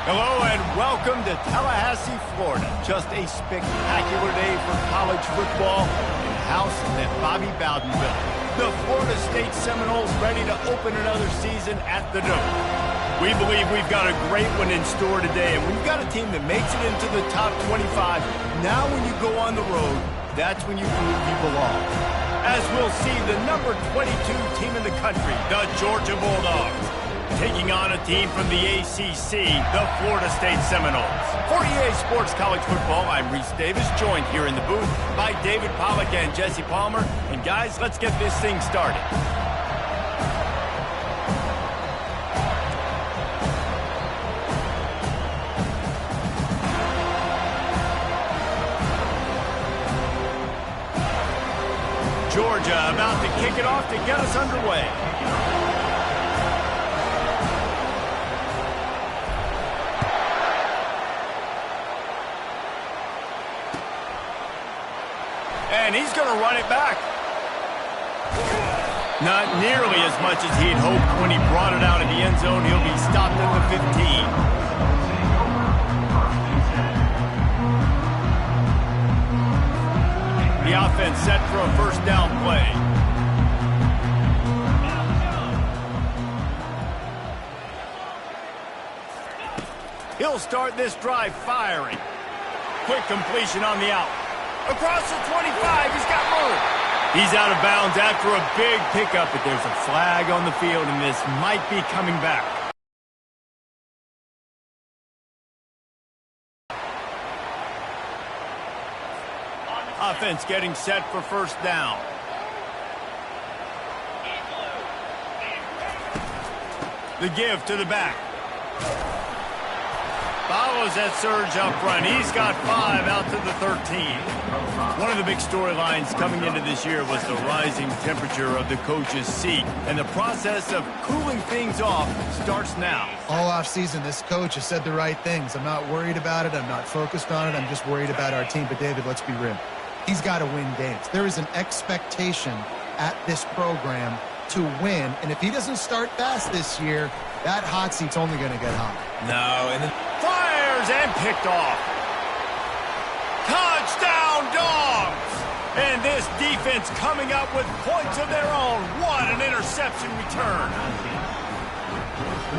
Hello and welcome to Tallahassee, Florida. Just a spectacular day for college football in the house that Bobby Bowden built. The Florida State Seminoles ready to open another season at the Dome. We believe we've got a great one in store today, and we've got a team that makes it into the top 25. Now when you go on the road, that's when you prove you belong. As we'll see, the number 22 team in the country, the Georgia Bulldogs, taking on a team from the ACC, the Florida State Seminoles. For EA Sports College Football, I'm Reese Davis, joined here in the booth by David Pollack and Jesse Palmer. And guys, let's get this thing started. Georgia about to kick it off to get us underway. And he's going to run it back. Not nearly as much as he'd hoped when he brought it out of the end zone. He'll be stopped at the 15. The offense set for a first down play. He'll start this drive firing. Quick completion on the out. Across the 25, he's got room. He's out of bounds after a big pickup, but there's a flag on the field, and this might be coming back. Offense getting set for first down. The give to the back. Follows that surge up front. He's got 5 out to the 13. One of the big storylines coming into this year was the rising temperature of the coach's seat. And the process of cooling things off starts now. All offseason, this coach has said the right things. I'm not worried about it. I'm not focused on it. I'm just worried about our team. But, David, let's be real. He's got to win games. There is an expectation at this program to win. And if he doesn't start fast this year, that hot seat's only going to get hot. No, and then fires and picked off. Touchdown, Dogs! And this defense coming up with points of their own. What an interception return.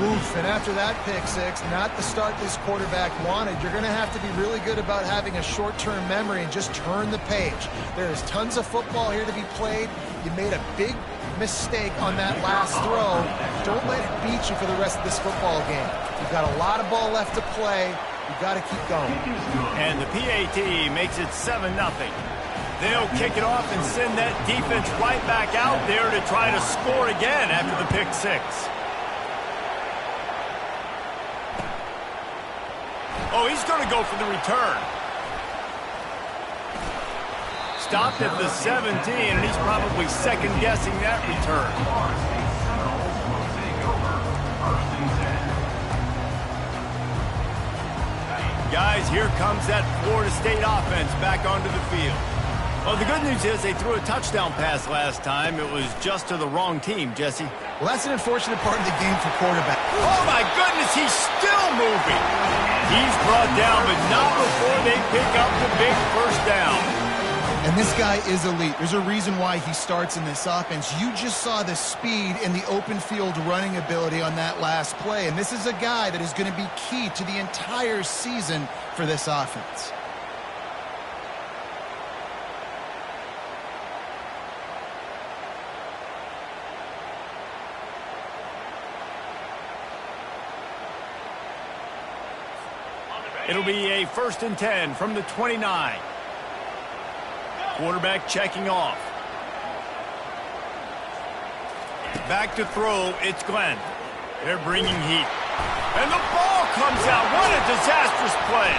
Oof, and after that pick six, not the start this quarterback wanted. You're going to have to be really good about having a short-term memory and just turn the page. There's tons of football here to be played. You made a big mistake on that last throw. Don't let it beat you for the rest of this football game. You've got a lot of ball left to play. You've got to keep going. And the PAT makes it 7-0. They'll kick it off and send that defense right back out there to try to score again after the pick six. Oh, he's going to go for the return. Stopped at the 17, and he's probably second-guessing that return. Guys, here comes that Florida State offense back onto the field. Well, the good news is they threw a touchdown pass last time. It was just to the wrong team, Jesse. Well, that's an unfortunate part of the game for quarterback. Oh, my goodness, he's still moving. He's brought down, but not before they pick up the big first down. And this guy is elite. There's a reason why he starts in this offense. You just saw the speed and the open field running ability on that last play. And this is a guy that is going to be key to the entire season for this offense. It'll be a 1st and 10 from the 29. Quarterback checking off. Back to throw, it's Glenn. They're bringing heat. And the ball comes out. What a disastrous play.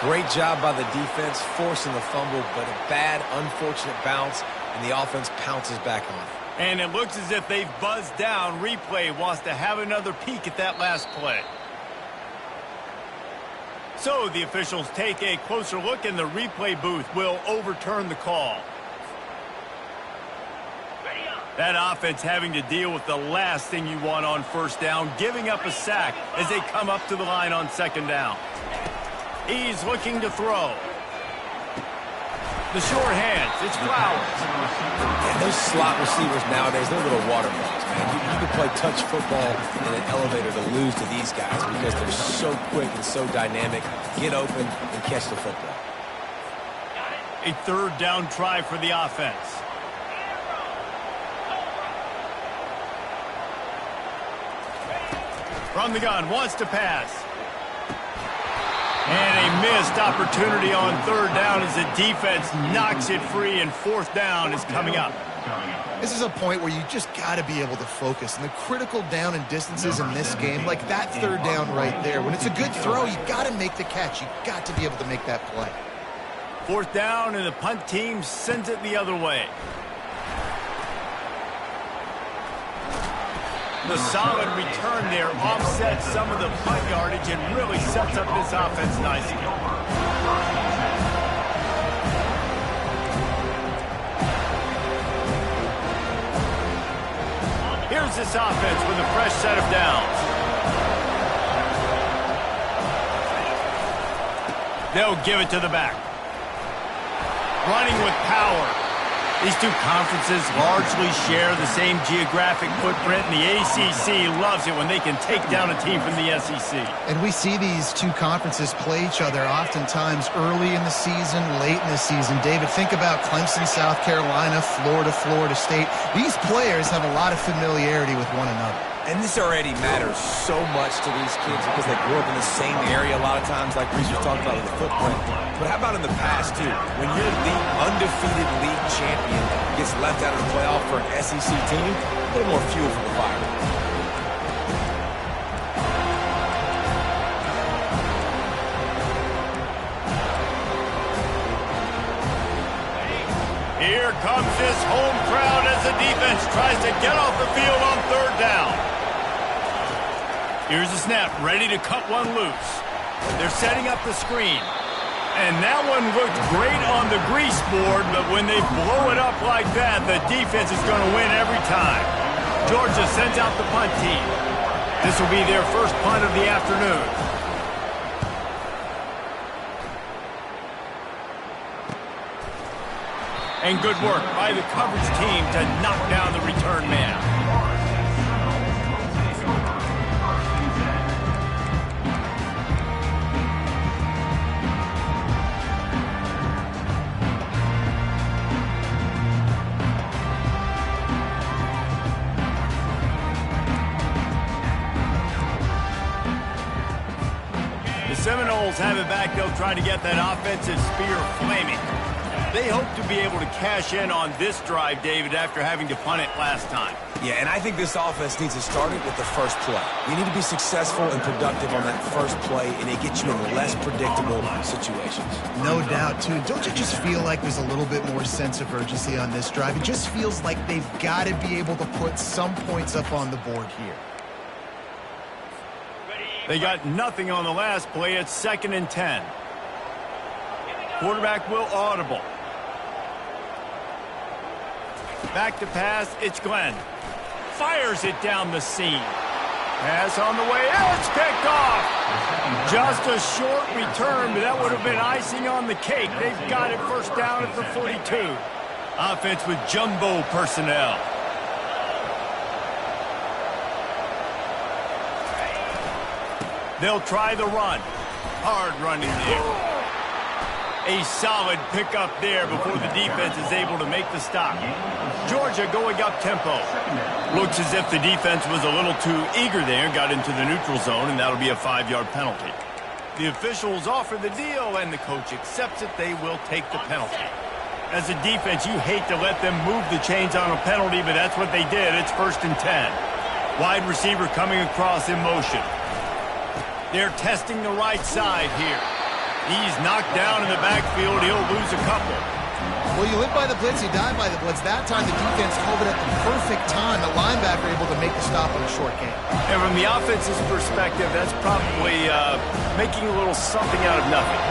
Great job by the defense, forcing the fumble, but a bad, unfortunate bounce, and the offense pounces back on it. And it looks as if they've buzzed down. Replay wants to have another peek at that last play. So the officials take a closer look, and the replay booth will overturn the call. Ready up. That offense having to deal with the last thing you want on first down, giving up a sack as they come up to the line on second down. He's looking to throw. The short hands, it's Flowers. And those slot receivers nowadays, they're little water balls, man. You can play touch football in an elevator to lose to these guys because they're so quick and so dynamic. Get open and catch the football. A third down try for the offense. From the gun, wants to pass. And a missed opportunity on third down as the defense knocks it free, and fourth down is coming up. This is a point where you just got to be able to focus. And the critical down and distances in this game, like that third down right there, when it's a good throw, you got to make the catch. You got to be able to make that play. Fourth down, and the punt team sends it the other way. The solid return there offsets some of the punt yardage and really sets up this offense nicely. Here's this offense with a fresh set of downs. They'll give it to the back. Running with power. These two conferences largely share the same geographic footprint, and the ACC loves it when they can take down a team from the SEC. And we see these two conferences play each other oftentimes early in the season, late in the season. David, think about Clemson, South Carolina, Florida, Florida State. These players have a lot of familiarity with one another. And this already matters so much to these kids because they grew up in the same area a lot of times, like Reese was talking about with the footprint. But how about in the past, too? When your undefeated league champion gets left out of the playoff for an SEC team, a little more fuel for the fire. Here comes this home crowd as the defense tries to get off the field on third down. Here's the snap, ready to cut one loose. They're setting up the screen. And that one looked great on the grease board, but when they blow it up like that, the defense is going to win every time. Georgia sends out the punt team. This will be their first punt of the afternoon. And good work by the coverage team to knock down the return man. The Seminoles have it back. They'll try to get that offensive spear flaming. They hope to be able to cash in on this drive, David, after having to punt it last time. Yeah, and I think this offense needs to start it with the first play. You need to be successful and productive on that first play, and it gets you in less predictable situations. No doubt, too. Don't you just feel like there's a little bit more sense of urgency on this drive? It just feels like they've got to be able to put some points up on the board here. They got nothing on the last play. It's 2nd and 10. Quarterback will audible. Back to pass, it's Glenn. Fires it down the seam. Pass on the way, it's picked off. Just a short return, but that would have been icing on the cake. They've got it first down at the 42. Offense with jumbo personnel. They'll try the run. Hard running there. A solid pickup there before the defense is able to make the stop. Georgia going up tempo. Looks as if the defense was a little too eager there, got into the neutral zone, and that'll be a 5-yard penalty. The officials offer the deal, and the coach accepts it. They will take the penalty. As a defense, you hate to let them move the chains on a penalty, but that's what they did. It's 1st and 10. Wide receiver coming across in motion. They're testing the right side here. He's knocked down in the backfield. He'll lose a couple. Well, you live by the blitz, you die by the blitz. That time, the defense called it at the perfect time. The linebacker able to make the stop on a short game. And from the offense's perspective, that's probably making a little something out of nothing.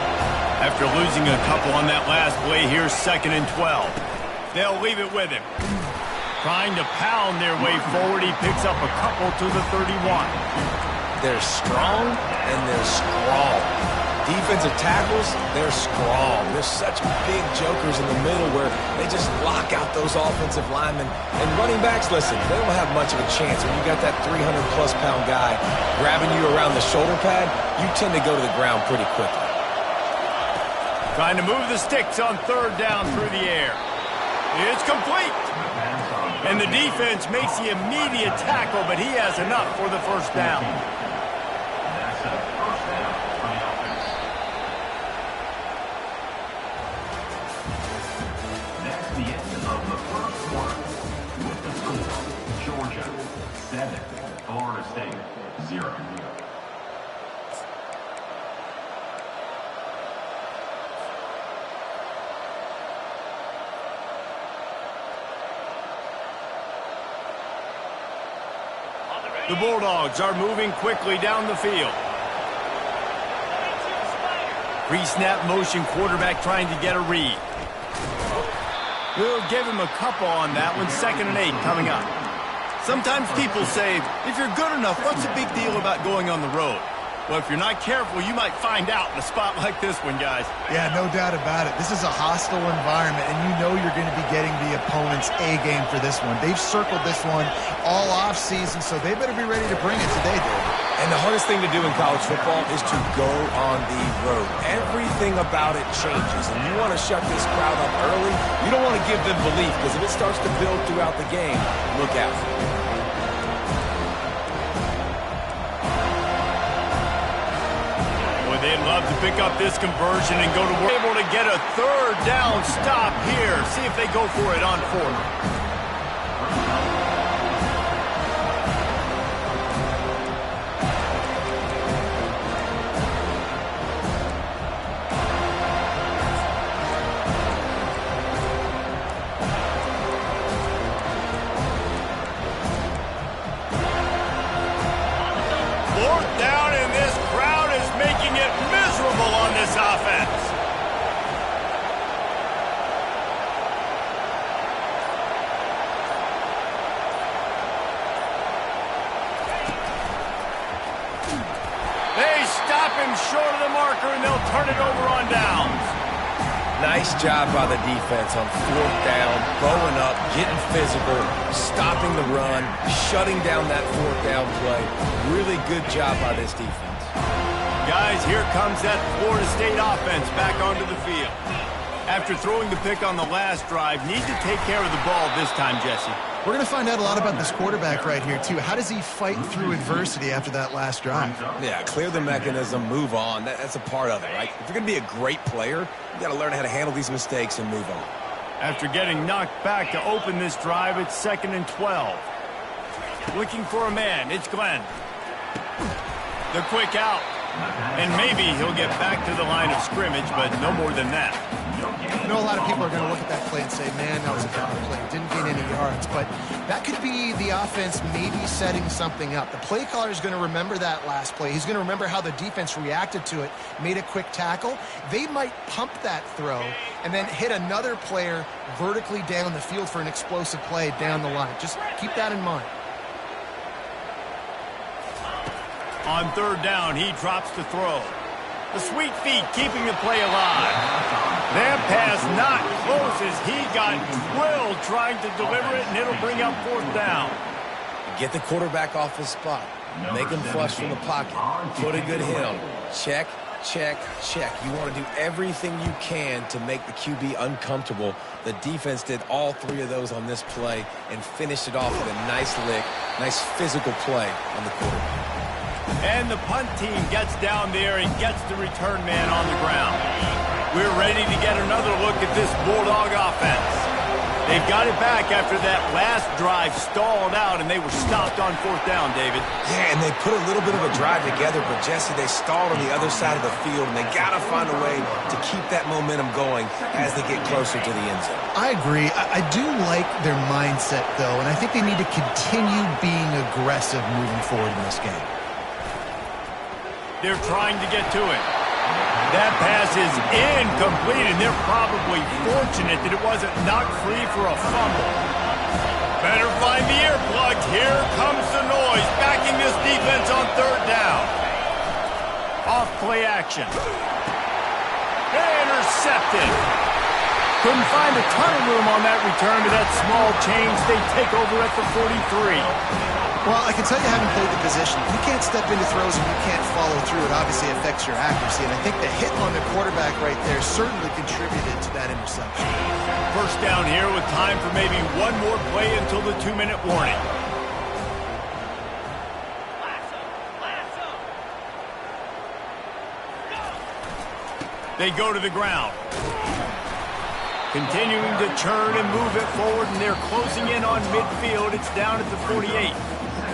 After losing a couple on that last play, here's 2nd and 12. They'll leave it with him. Trying to pound their way forward. He picks up a couple to the 31. They're strong and they're strong. Defensive tackles, they're strong. There's such big jokers in the middle where they just lock out those offensive linemen. And running backs, listen, they don't have much of a chance. When you got that 300-plus pound guy grabbing you around the shoulder pad, you tend to go to the ground pretty quickly. Trying to move the sticks on third down through the air. It's complete. And the defense makes the immediate tackle, but he has enough for the first down. That's the end of the first quarter. With the score, Georgia 7, Florida State 0. The Bulldogs are moving quickly down the field. Pre-snap motion, quarterback trying to get a read. We'll give him a couple on that one. 2nd and 8 coming up. Sometimes people say, if you're good enough, what's the big deal about going on the road? Well, if you're not careful, you might find out in a spot like this one, guys. Yeah, no doubt about it. This is a hostile environment, and you know you're going to be getting the opponent's A-game for this one. They've circled this one all off-season, so they better be ready to bring it today, David. And the hardest thing to do in college football is to go on the road. Everything about it changes, and you want to shut this crowd up early. You don't want to give them belief, because if it starts to build throughout the game, look out. They'd love to pick up this conversion and go to work. Able to get a third down stop here. See if they go for it on 4th. Fourth down, and this crowd is making it miserable on this offense. They stop him short of the marker, and they'll turn it over on downs. Nice job by the defense on 4th down, bowing up, getting physical, stopping the run, shutting down that 4th down play. Really good job by this defense. Guys, here comes that Florida State offense back onto the field. After throwing the pick on the last drive, need to take care of the ball this time, Jesse. We're going to find out a lot about this quarterback right here, too. How does he fight through adversity after that last drive? Yeah, clear the mechanism, move on. That's a part of it, right? If you're going to be a great player, you got to learn how to handle these mistakes and move on. After getting knocked back to open this drive, it's 2nd and 12. Looking for a man, it's Glenn. The quick out. And maybe he'll get back to the line of scrimmage, but no more than that. I know a lot of people are going to look at that play and say, man, that was a bad play. Didn't gain any yards. But that could be the offense maybe setting something up. The play caller is going to remember that last play. He's going to remember how the defense reacted to it, made a quick tackle. They might pump that throw and then hit another player vertically down the field for an explosive play down the line. Just keep that in mind. On 3rd down, he drops to throw. The sweet feet keeping the play alive. That pass not close as he got drilled trying to deliver it, and it'll bring up 4th down. Get the quarterback off his spot. Make him flush from the pocket. Put a good hit. Check, check, check. You want to do everything you can to make the QB uncomfortable. The defense did all 3 of those on this play and finished it off with a nice lick, nice physical play on the quarterback. And the punt team gets down there and gets the return man on the ground. We're ready to get another look at this Bulldog offense. They've got it back after that last drive stalled out, and they were stopped on 4th down, David. Yeah, and they put a little bit of a drive together, but, Jesse, they stalled on the other side of the field, and they got to find a way to keep that momentum going as they get closer to the end zone. I agree. I do like their mindset, though, and I think they need to continue being aggressive moving forward in this game. They're trying to get to it. That pass is incomplete, and they're probably fortunate that it wasn't knocked free for a fumble. Better find the earplugs. Here comes the noise, backing this defense on third down. Off play action. Intercepted. Couldn't find a ton of room on that return to that small change. They take over at the 43. Well, I can tell you, having played the position, you can't step into throws and you can't follow through. It obviously affects your accuracy, and I think the hit on the quarterback right there certainly contributed to that interception. First down here with time for maybe one more play until the 2-minute warning. They go to the ground. Continuing to churn and move it forward, and they're closing in on midfield. It's down at the 48.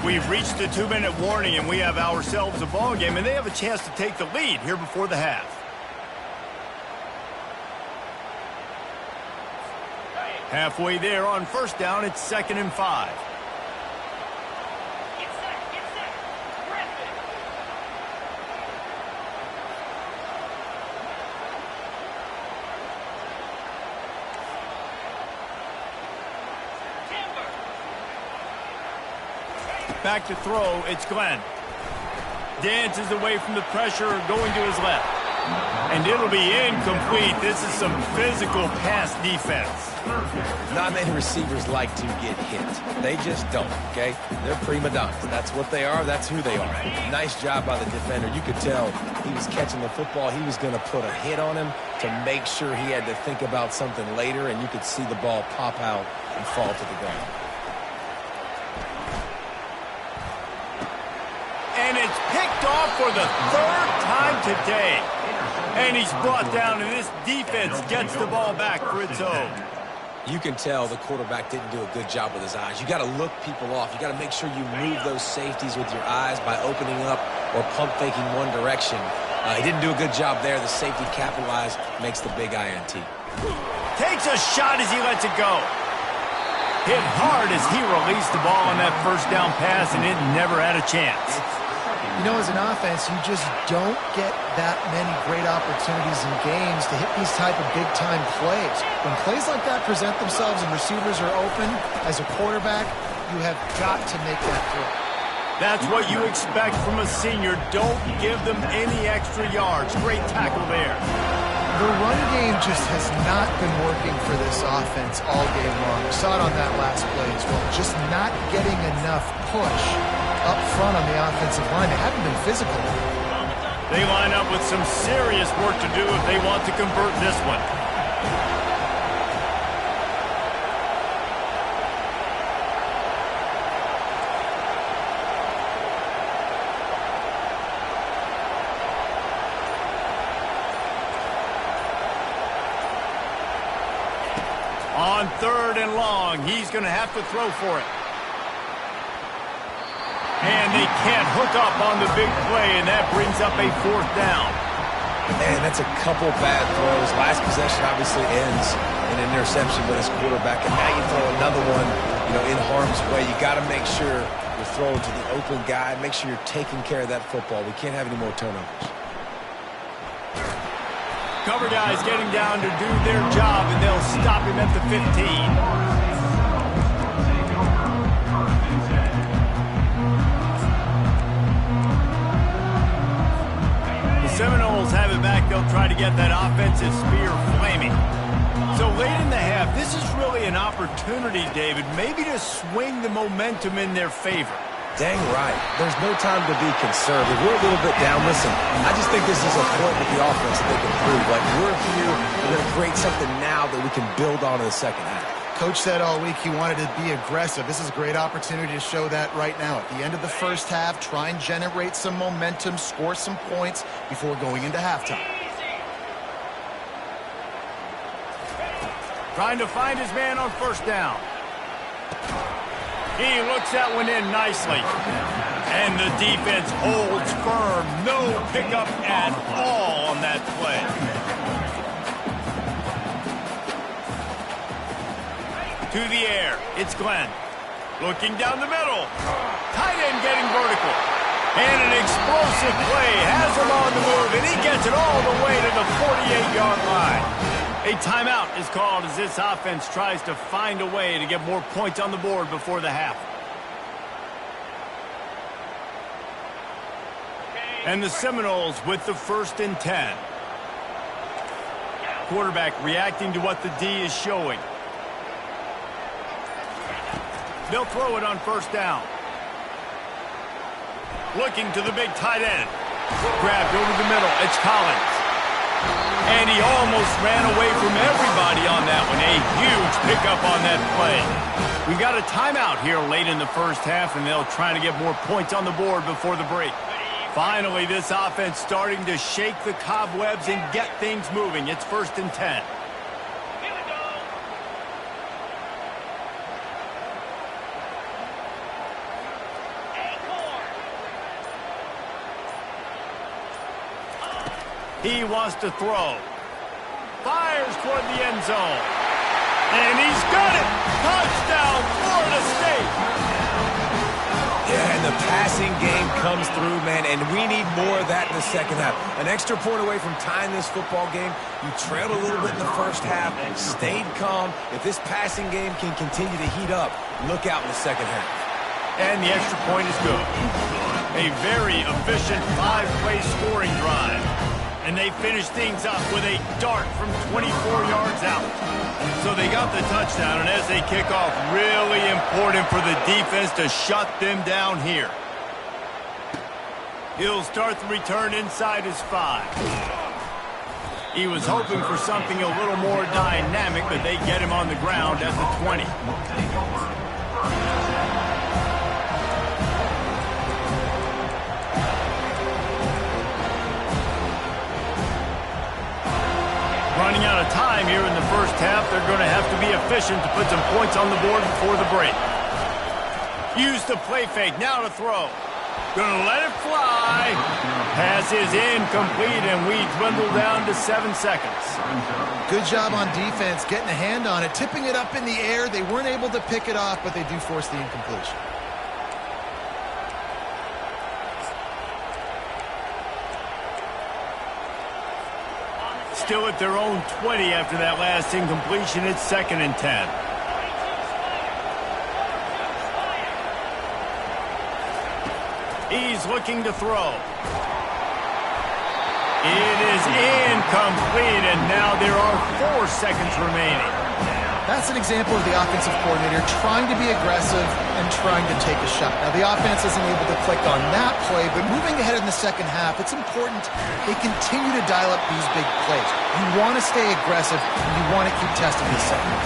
We've reached the 2-minute warning, and we have ourselves a ball game, and they have a chance to take the lead here before the half. Halfway there on first down, it's 2nd and 5. Back to throw, it's Glenn. Dances away from the pressure, going to his left. And it'll be incomplete. This is some physical pass defense. Not many receivers like to get hit. They just don't, okay? They're prima donnas. That's what they are. That's who they are. Nice job by the defender. You could tell he was catching the football. He was going to put a hit on him to make sure he had to think about something later, and you could see the ball pop out and fall to the ground. And it's picked off for the 3rd time today. And he's brought down, and this defense gets the ball back for its own. You can tell the quarterback didn't do a good job with his eyes. You got to look people off. You got to make sure you move those safeties with your eyes by opening up or pump faking one direction. He didn't do a good job there. The safety capitalized, makes the big INT. Takes a shot as he lets it go. Hit hard as he released the ball on that first down pass, and it never had a chance. You know, as an offense, you just don't get that many great opportunities in games to hit these type of big-time plays. When plays like that present themselves and receivers are open, as a quarterback, you have got to make that throw. That's what you expect from a senior. Don't give them any extra yards. Great tackle there. The run game just has not been working for this offense all game long. We saw it on that last play as well. Just not getting enough push up front on the offensive line. They haven't been physical. They line up with some serious work to do if they want to convert this one. On 3rd and long, he's going to have to throw for it. And they can't hook up on the big play, and that brings up a 4th down. Man, that's a couple bad throws. Last possession obviously ends in an interception by this quarterback, and now you throw another one, in harm's way. You got to make sure you're throwing to the open guy. Make sure you're taking care of that football. We can't have any more turnovers. Cover guys getting down to do their job, and they'll stop him at the 15. Seminoles have it back. They'll try to get that offensive spear flaming. So late in the half, this is really an opportunity, David, maybe to swing the momentum in their favor. Dang right. There's no time to be conservative. We're a little bit down. Listen, I just think this is a point with the offense that they can prove. Like, we're here, we're going to create something now that we can build on in the second half. Coach said all week he wanted to be aggressive. This is a great opportunity to show that right now. At the end of the first half, try and generate some momentum, score some points before going into halftime. Trying to find his man on first down. He looks that one in nicely. And the defense holds firm. No pickup at all on that play. To the air, it's Glenn. Looking down the middle. Tight end getting vertical. And an explosive play has him on the move, and he gets it all the way to the 48-yard line. A timeout is called as this offense tries to find a way to get more points on the board before the half. And the Seminoles with the 1st and 10. Quarterback reacting to what the D is showing. They'll throw it on 1st down. Looking to the big tight end. Grabbed over the middle. It's Collins. And he almost ran away from everybody on that one. A huge pickup on that play. We've got a timeout here late in the 1st half, and they'll try to get more points on the board before the break. Finally, this offense starting to shake the cobwebs and get things moving. It's 1st and 10. He wants to throw. Fires toward the end zone. And he's got it! Touchdown, Florida State! Yeah, and the passing game comes through, man, and we need more of that in the 2nd half. An extra point away from tying this football game. You trailed a little bit in the 1st half, stayed calm. If this passing game can continue to heat up, look out in the 2nd half. And the extra point is good. A very efficient 5-play scoring drive. And they finish things up with a dart from 24 yards out. So they got the touchdown, and as they kick off, really important for the defense to shut them down here. He'll start the return inside his 5. He was hoping for something a little more dynamic, but they get him on the ground at the 20. Running out of time here in the 1st half. They're going to have to be efficient to put some points on the board before the break. Use the play fake. Now to throw. Going to let it fly. Pass is incomplete, and we dwindle down to 7 seconds. Good job on defense, getting a hand on it, tipping it up in the air. They weren't able to pick it off, but they do force the incompletion. Still at their own 20 after that last incompletion. It's 2nd and 10. He's looking to throw. It is incomplete, and now there are 4 seconds remaining. That's an example of the offensive coordinator trying to be aggressive and trying to take a shot. Now, the offense isn't able to click on that play, but moving ahead in the 2nd half, it's important they continue to dial up these big plays. You want to stay aggressive, and you want to keep testing the second.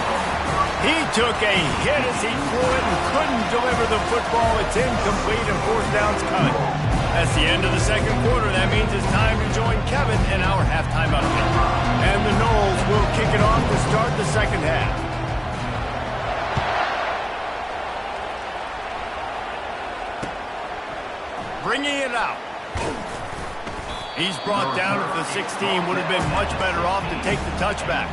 He took a hit as he threw it and couldn't deliver the football. It's incomplete, and 4th down's coming. That's the end of the 2nd quarter. That means it's time to join Kevin in our halftime update. And the Noles will kick it off to start the 2nd half. Bringing it out. He's brought down at the 16. Would have been much better off to take the touchback.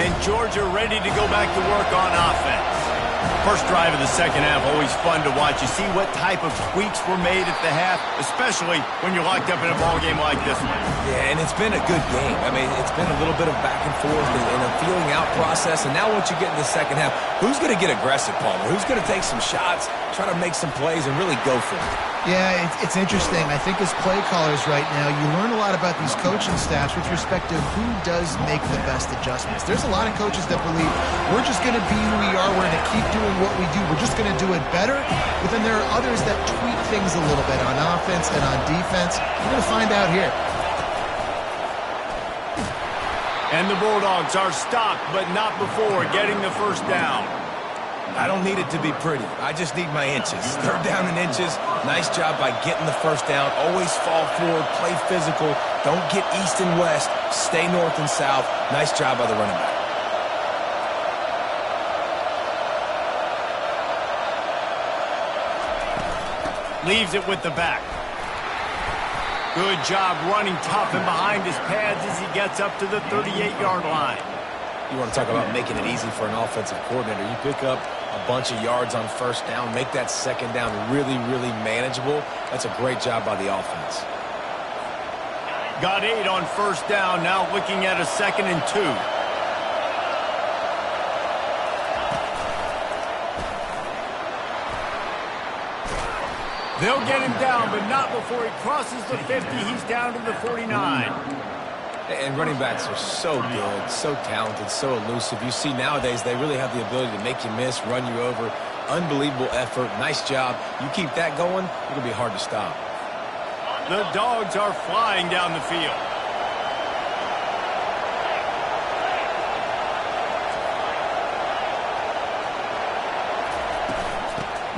And Georgia ready to go back to work on offense. First drive of the 2nd half, always fun to watch. You see what type of tweaks were made at the half, especially when you're locked up in a ball game like this one. Yeah, and it's been a good game. I mean, it's been a little bit of back and forth and a feeling out process. And now once you get in the 2nd half, who's going to get aggressive, Palmer? Who's going to take some shots, try to make some plays, and really go for it? Yeah, it's interesting. I think as play callers right now, you learn a lot about these coaching staffs with respect to who does make the best adjustments. There's a lot of coaches that believe we're just going to be who we are. We're going to keep doing what we do. We're just going to do it better. But then there are others that tweak things a little bit on offense and on defense. We're going to find out here. And the Bulldogs are stopped, but not before getting the 1st down. I don't need it to be pretty. I just need my inches. 3rd down in inches. Nice job by getting the 1st down. Always fall forward, play physical. Don't get east and west. Stay north and south. Nice job by the running back. Leaves it with the back. Good job running tough and behind his pads as he gets up to the 38-yard line. You want to talk about making it easy for an offensive coordinator. You pick up a bunch of yards on first down, make that second down really, really manageable. That's a great job by the offense. Got 8 on first down, now looking at a 2nd and 2. They'll get him down, but not before he crosses the 50. He's down to the 49. And running backs are so good, so talented, so elusive. You see nowadays they really have the ability to make you miss, run you over. Unbelievable effort. Nice job. You keep that going, it'll be hard to stop. The Dogs are flying down the field.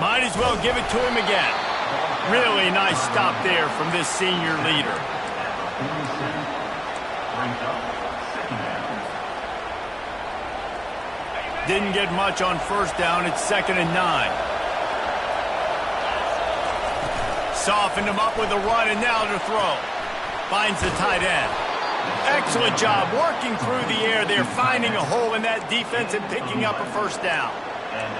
Might as well give it to him again. Really nice stop there from this senior leader. Didn't get much on first down. It's 2nd and 9. Softened him up with a run, and now to throw. Finds the tight end. Excellent job working through the air there, finding a hole in that defense and picking up a first down.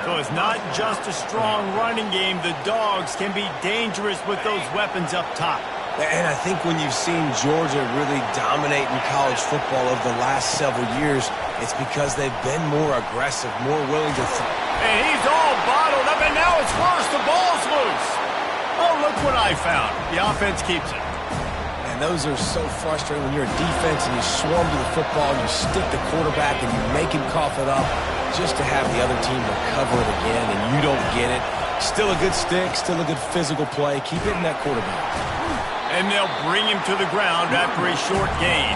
So it's not just a strong running game. The Dogs can be dangerous with those weapons up top. And I think when you've seen Georgia really dominate in college football over the last several years, it's because they've been more aggressive, more willing to and he's all bottled up, and now it's worse. The ball's loose. Oh, look what I found. The offense keeps it. And those are so frustrating when you're a defense and you swarm to the football, you stick the quarterback, and you make him cough it up just to have the other team recover it again, and you don't get it. Still a good stick, still a good physical play. Keep hitting that quarterback. And they'll bring him to the ground after a short gain.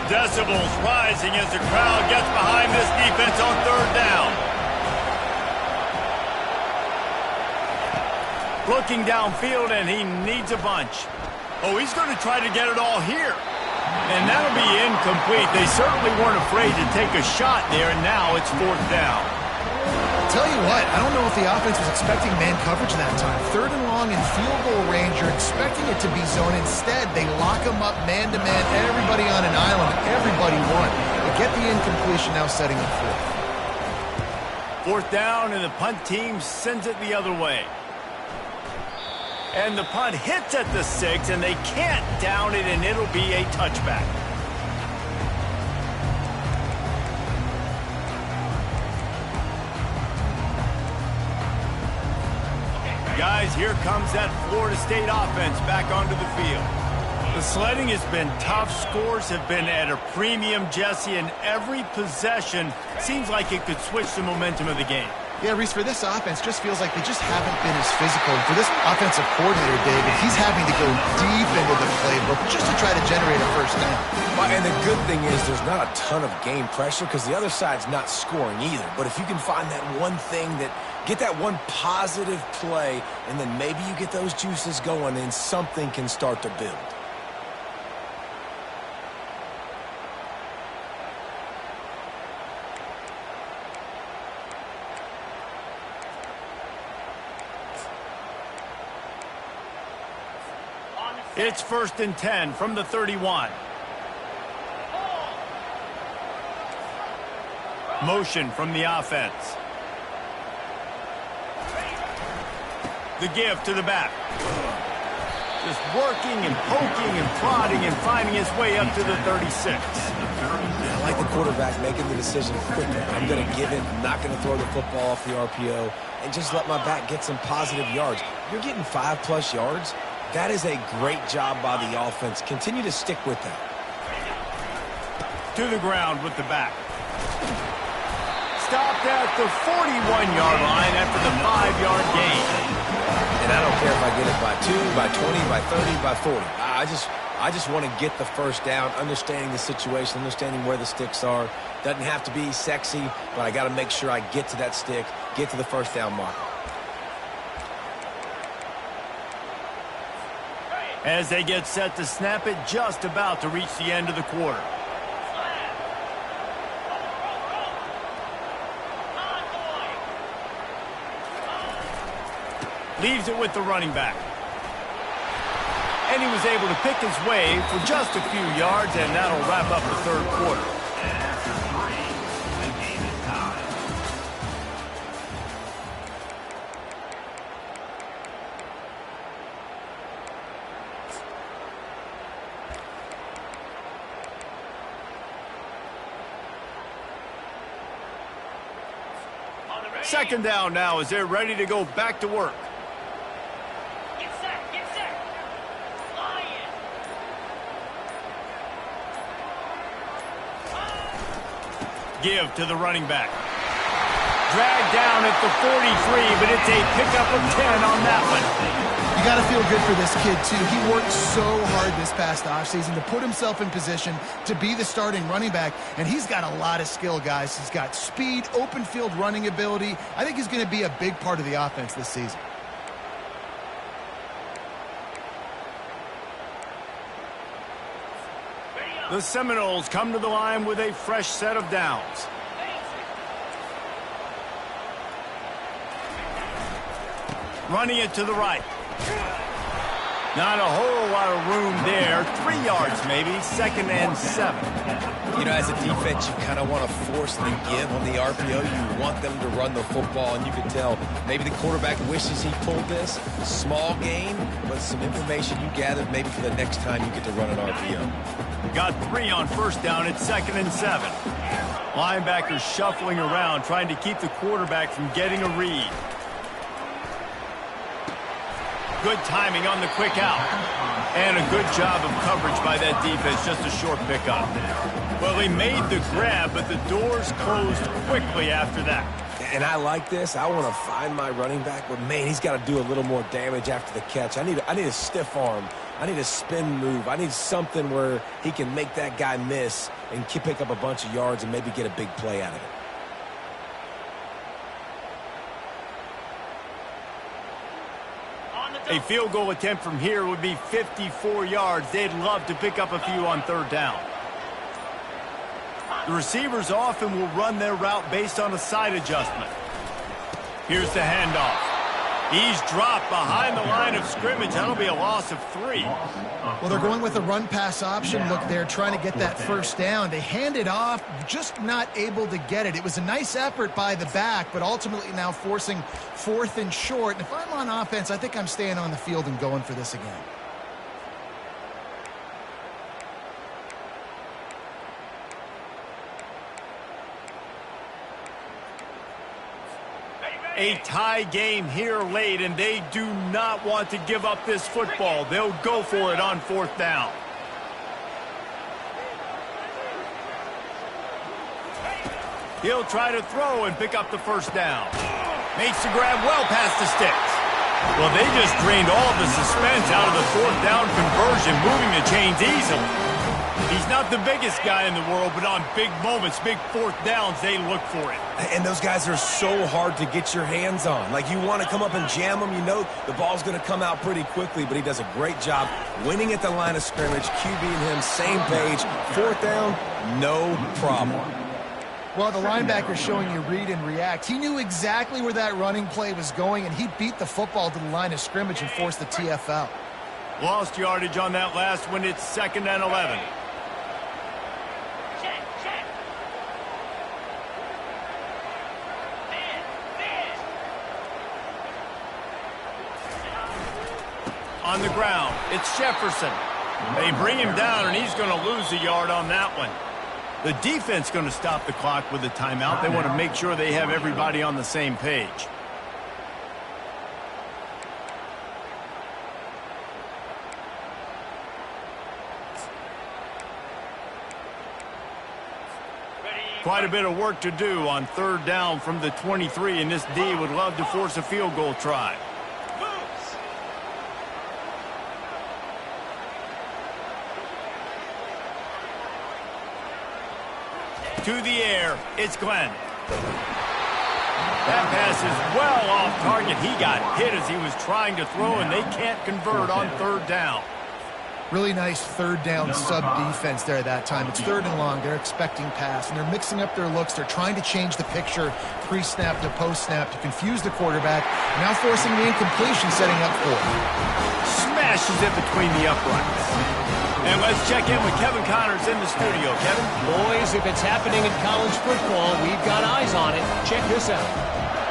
Decibels rising as the crowd gets behind this defense on third down. Looking downfield, and he needs a bunch. Oh, he's going to try to get it all here. And that'll be incomplete. They certainly weren't afraid to take a shot there, and now it's fourth down. Tell you what, I don't know if the offense was expecting man coverage that time. 3rd and long in field goal range, you're expecting it to be zone. Instead, they lock them up man-to-man, everybody on an island, everybody won. They get the incompletion, now setting up fourth. 4th down, and the punt team sends it the other way. And the punt hits at the 6, and they can't down it, and it'll be a touchback. Guys, here comes that Florida State offense back onto the field. The sledding has been tough. Scores have been at a premium, Jesse, and every possession seems like it could switch the momentum of the game. Yeah, Reese, for this offense, just feels like they just haven't been as physical. And for this offensive coordinator, David, he's having to go deep into the playbook just to try to generate a first down. And the good thing is there's not a ton of game pressure because the other side's not scoring either. But if you can find that one thing that get that one positive play, and then maybe you get those juices going, and something can start to build. It's 1st and 10 from the 31. Motion from the offense. The give to the back. Just working and poking and prodding and finding his way up to the 36. I like the quarterback making the decision quickly. I'm going to give it. I'm not going to throw the football off the RPO and just let my back get some positive yards. You're getting 5+ yards. That is a great job by the offense. Continue to stick with that. To the ground with the back. Stopped at the 41-yard line after the 5-yard gain. And I don't care if I get it by 2, by 20, by 30, by 40. I just want to get the first down, understanding the situation, understanding where the sticks are. Doesn't have to be sexy, but I got to make sure I get to that stick, get to the first down mark. As they get set to snap it, just about to reach the end of the quarter. Leaves it with the running back. And he was able to pick his way for just a few yards, and that'll wrap up the third quarter. And after 3, the game is tied. Second down now as they're ready to go back to work. Get set, get set. Lion. Give to the running back. Dragged down at the 43, but it's a pickup of 10 on that one. You got to feel good for this kid, too. He worked so hard this past offseason to put himself in position to be the starting running back, and he's got a lot of skill, guys. He's got speed, open field running ability. I think he's going to be a big part of the offense this season. The Seminoles come to the line with a fresh set of downs. Running it to the right. Not a whole lot of room there. 3 yards maybe. 2nd and 7. You know, as a defense, you kind of want to force the give on the RPO. You want them to run the football, and you can tell maybe the quarterback wishes he pulled this. Small gain, but some information you gathered maybe for the next time you get to run an RPO. Got 3 on first down at 2nd and 7. Linebackers shuffling around, trying to keep the quarterback from getting a read. Good timing on the quick out. And a good job of coverage by that defense, just a short pickup. Well, he made the grab, but the doors closed quickly after that. And I like this. I want to find my running back, but, man, he's got to do a little more damage after the catch. I need a stiff arm. I need a spin move. I need something where he can make that guy miss and pick up a bunch of yards and maybe get a big play out of it. A field goal attempt from here would be 54 yards. They'd love to pick up a few on third down. The receivers often will run their route based on a side adjustment. Here's the handoff. He's dropped behind the line of scrimmage. That'll be a loss of 3. Well, they're going with a run-pass option. Look, they're trying to get that first down. They hand it off, just not able to get it. It was a nice effort by the back, but ultimately now forcing 4th and short. And if I'm on offense, I think I'm staying on the field and going for this again. A tie game here late, and they do not want to give up this football. They'll go for it on 4th down. He'll try to throw and pick up the first down. Makes the grab well past the sticks. Well, they just drained all the suspense out of the 4th down conversion, moving the chains easily. He's not the biggest guy in the world, but on big moments, big 4th downs, they look for it. And those guys are so hard to get your hands on. Like, you want to come up and jam them. You know the ball's going to come out pretty quickly, but he does a great job winning at the line of scrimmage, QBing him, same page. 4th down, no problem. Well, the linebacker's showing you read and react. He knew exactly where that running play was going, and he beat the football to the line of scrimmage and forced the TFL. Lost yardage on that last one. It's 2nd and 11. On the ground, it's Jefferson. They bring him down, and he's going to lose a yard on that one. The defense going to stop the clock with a timeout. They want to make sure they have everybody on the same page. Quite a bit of work to do on 3rd down from the 23, and this D would love to force a field goal try. To the air, it's Glenn. That pass is well off target. He got hit as he was trying to throw, and they can't convert on 3rd down. Really nice third down sub defense there that time. It's 3rd and long. They're expecting pass, and they're mixing up their looks. They're trying to change the picture pre-snap to post-snap to confuse the quarterback, now forcing the incompletion, setting up for it. Smashes it between the uprights. And let's check in with Kevin Connors in the studio. Kevin? Boys, if it's happening in college football, we've got eyes on it. Check this out.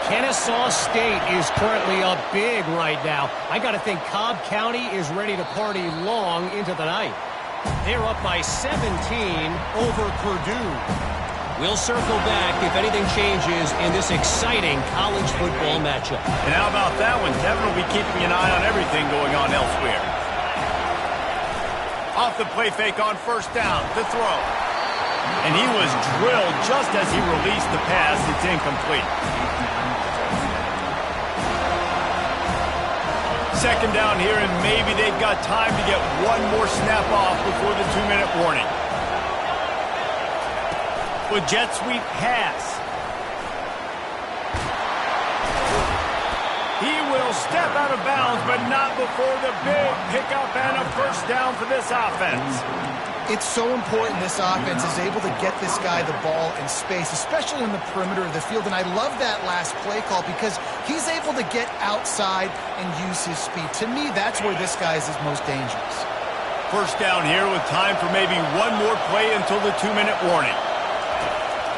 Kennesaw State is currently up big right now. I got to think Cobb County is ready to party long into the night. They're up by 17 over Purdue. We'll circle back if anything changes in this exciting college football matchup. And how about that one? Kevin will be keeping an eye on everything going on elsewhere. Off the play fake on 1st down to throw. And he was drilled just as he released the pass. It's incomplete. 2nd down here, and maybe they've got time to get one more snap off before the 2-minute warning. With jet sweep pass. He will step out of bounds, but not before the big pickup and a 1st down for this offense. It's so important this offense is able to get this guy the ball in space, especially on the perimeter of the field. And I love that last play call because he's able to get outside and use his speed. To me, that's where this guy is his most dangerous. 1st down here with time for maybe one more play until the 2-minute warning.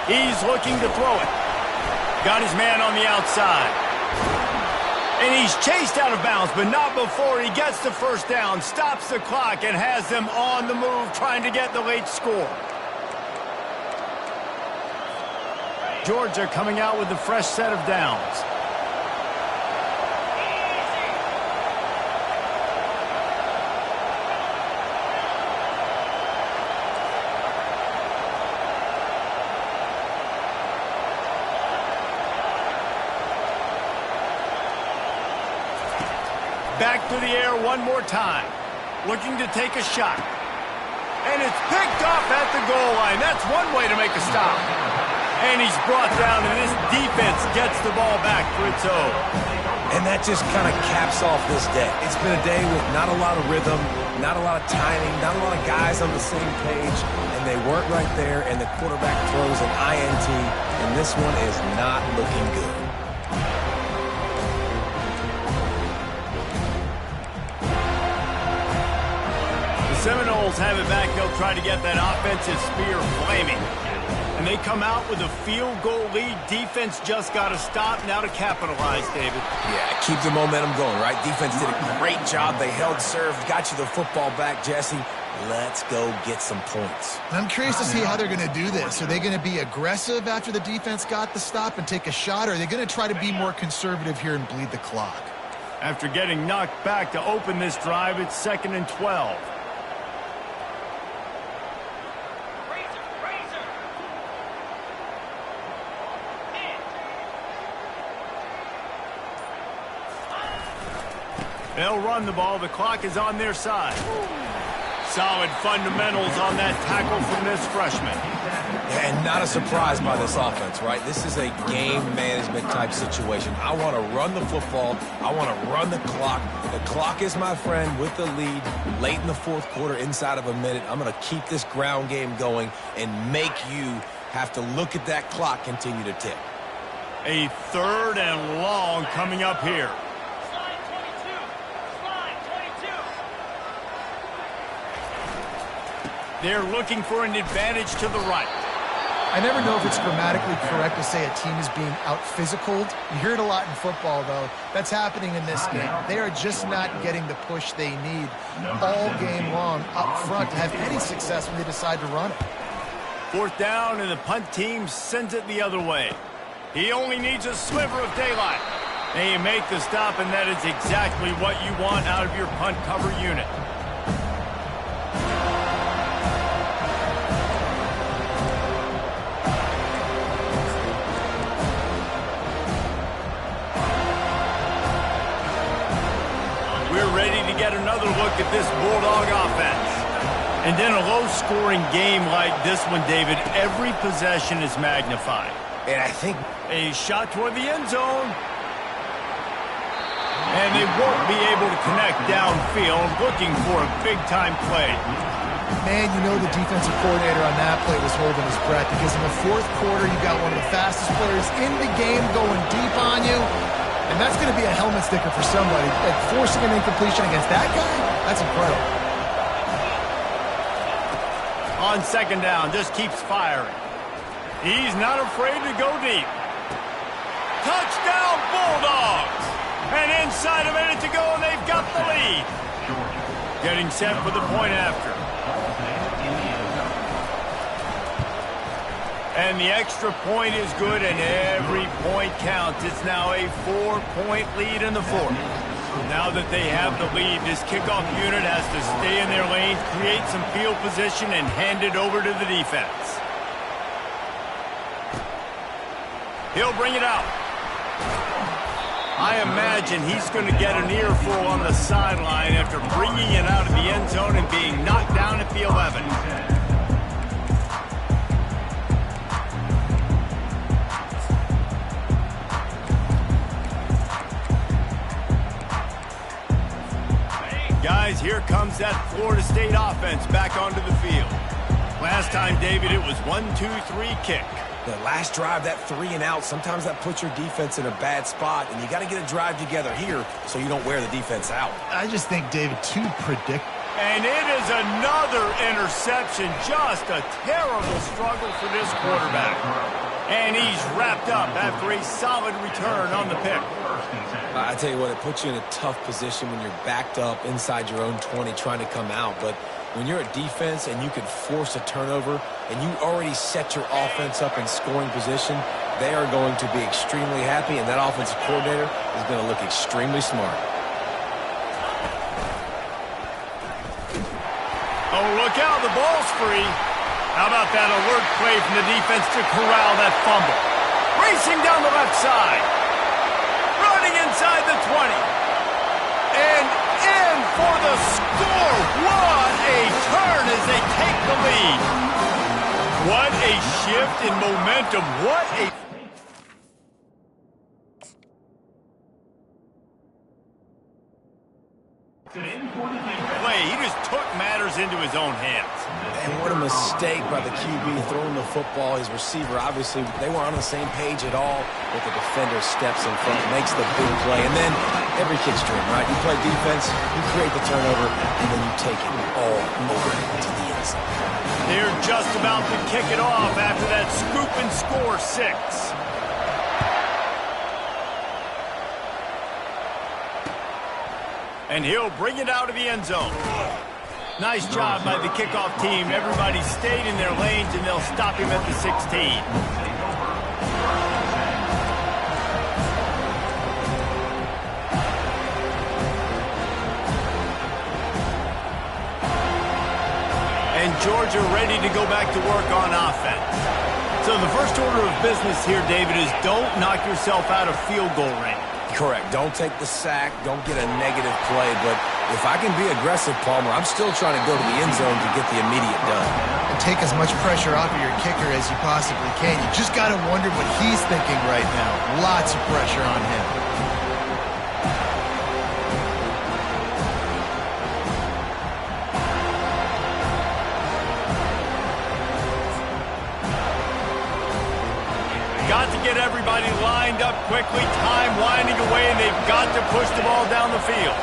He's looking to throw it. Got his man on the outside. And he's chased out of bounds, but not before he gets the 1st down, stops the clock, and has them on the move trying to get the late score. Georgia coming out with a fresh set of downs. Back to the air one more time. Looking to take a shot. And it's picked off at the goal line. That's one way to make a stop. And he's brought down, and this defense gets the ball back for its own. And that just kind of caps off this day. It's been a day with not a lot of rhythm, not a lot of timing, not a lot of guys on the same page, and they weren't right there, and the quarterback throws an INT, and this one is not looking good. Seminoles have it back. They'll try to get that offensive spear flaming. And they come out with a field goal lead. Defense just got to stop now to capitalize, David. Yeah, keep the momentum going, right? Defense did a great job. They held serve, got you the football back, Jesse. Let's go get some points. I'm curious to see how they're going to do this. Are they going to be aggressive after the defense got the stop and take a shot, or are they going to try to be more conservative here and bleed the clock? After getting knocked back to open this drive, it's 2nd and 12. They'll run the ball. The clock is on their side. Solid fundamentals on that tackle from this freshman. And not a surprise by this offense, right? This is a game management type situation. I want to run the football. I want to run the clock. The clock is my friend with the lead late in the 4th quarter, inside of a minute. I'm going to keep this ground game going and make you have to look at that clock continue to tick. A 3rd and long coming up here. They're looking for an advantage to the right. I never know if it's grammatically correct to say a team is being out-physicaled. You hear it a lot in football, though. That's happening in this game. They are just not getting the push they need all game long up front to have any success when they decide to run it. 4th down, and the punt team sends it the other way. He only needs a sliver of daylight. And you make the stop, and that is exactly what you want out of your punt cover unit. We're ready to get another look at this Bulldog offense. And in a low-scoring game like this one, David, every possession is magnified. And I think a shot toward the end zone. And they won't be able to connect downfield, looking for a big-time play. Man, you know the defensive coordinator on that play was holding his breath, because in the fourth quarter, you got one of the fastest players in the game going deep on you, and that's going to be a helmet sticker for somebody. Like, forcing an incompletion against that guy, that's incredible. On second down, just keeps firing. He's not afraid to go deep. Touchdown, Bulldogs! And inside a minute to go, and they've got the lead. Getting set for the point after. And the extra point is good, and every point counts. It's now a 4-point lead in the fourth. Now that they have the lead, this kickoff unit has to stay in their lane, create some field position, and hand it over to the defense. He'll bring it out. I imagine he's going to get an earful on the sideline after bringing it out of the end zone and being knocked down at the 11. Guys, here comes that Florida State offense back onto the field. Last time, David, it was 1-2-3 kick. The last drive, that 3-and-out, sometimes that puts your defense in a bad spot, and you got to get a drive together here so you don't wear the defense out. I just think, David, too predictable. And it is another interception. Just a terrible struggle for this quarterback. And he's wrapped up after a solid return on the pick. I tell you what, it puts you in a tough position when you're backed up inside your own 20 trying to come out. But when you're a defense and you can force a turnover and you already set your offense up in scoring position, they are going to be extremely happy, and that offensive coordinator is going to look extremely smart. Oh, look out, the ball's free. How about that alert play from the defense to corral that fumble? Racing down the left side. Running inside the 20. And in for the score. What a turn as they take the lead. What a shift in momentum. What a... play. He just took matters into his own hands. And what a mistake by the QB throwing the football. His receiver, obviously, they weren't on the same page at all, but the defender steps in front, makes the big play, and then every kick's dream, right? You play defense, you create the turnover, and then you take it all over to the end zone. They're just about to kick it off after that scoop and score 6. And he'll bring it out of the end zone. Nice job by the kickoff team. Everybody stayed in their lanes, and they'll stop him at the 16. And Georgia ready to go back to work on offense. So the first order of business here, David, is don't knock yourself out of field goal range. Correct. Don't take the sack. Don't get a negative play. But if I can be aggressive, Palmer, I'm still trying to go to the end zone to get the immediate done. And take as much pressure off of your kicker as you possibly can. You just got to wonder what he's thinking right now. Lots of pressure on him. Got to get everybody lined up quickly, time winding away, and they've got to push the ball down the field.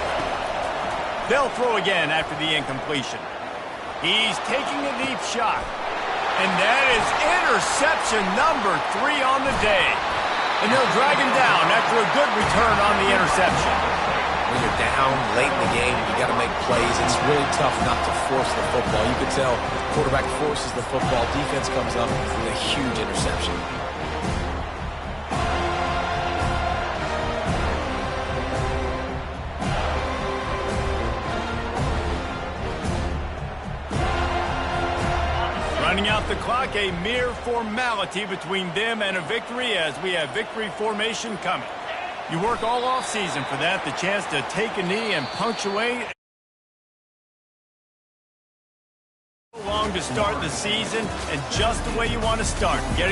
They'll throw again after the incompletion. He's taking a deep shot. And that is interception number 3 on the day. And they'll drag him down after a good return on the interception. When you're down late in the game, you got to make plays. It's really tough not to force the football. You can tell quarterback forces the football. Defense comes up with a huge interception. Running out the clock, a mere formality between them and a victory as we have victory formation coming. You work all off season for that, the chance to take a knee and punctuate. Long to start the season, and just the way you want to start. Getting